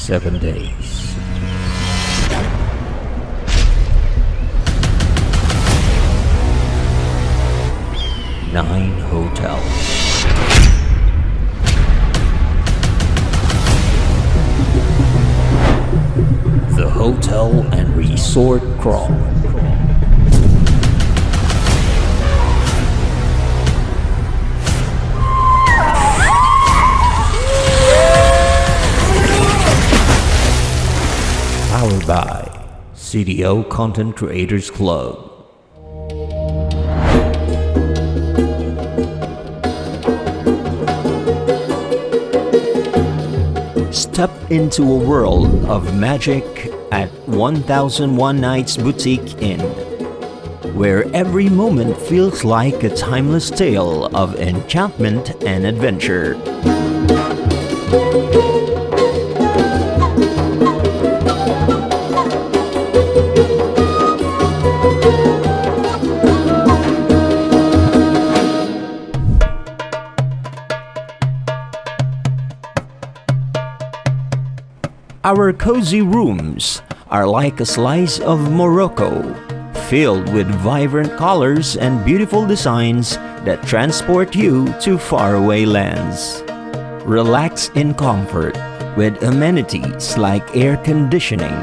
7 days. Nine hotels. The Hotel and Resort Crawl. Powered by CDO Content Creators Club. Step into a world of magic at 1001 Nights Boutique Inn, where every moment feels like a timeless tale of enchantment and adventure. Our cozy rooms are like a slice of Morocco, filled with vibrant colors and beautiful designs that transport you to faraway lands. Relax in comfort with amenities like air conditioning,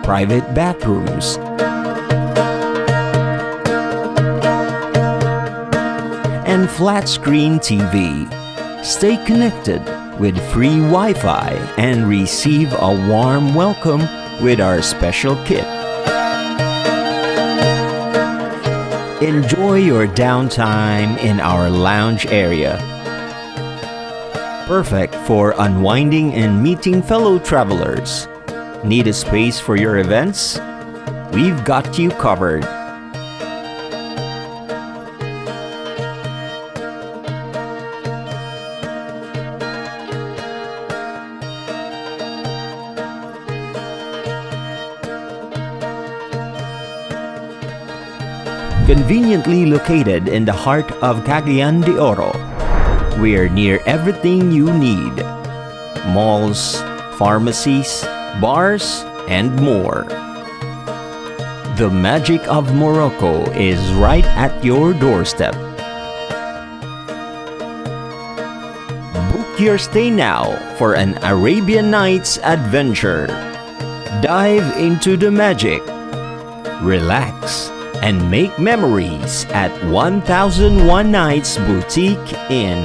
private bathrooms, and flat-screen TV. Stay connected with free Wi-Fi and receive a warm welcome with our special kit. Enjoy your downtime in our lounge area. Perfect for unwinding and meeting fellow travelers. Need a space for your events? We've got you covered. Conveniently located in the heart of Cagayan de Oro, we're near everything you need: malls, pharmacies, bars, and more. The magic of Morocco is right at your doorstep. Book your stay now for an Arabian Nights adventure. Dive into the magic, relax, and make memories at 1001 Nights Boutique Inn.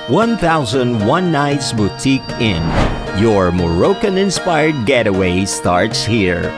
1001 Nights Boutique Inn. Your Moroccan-inspired getaway starts here.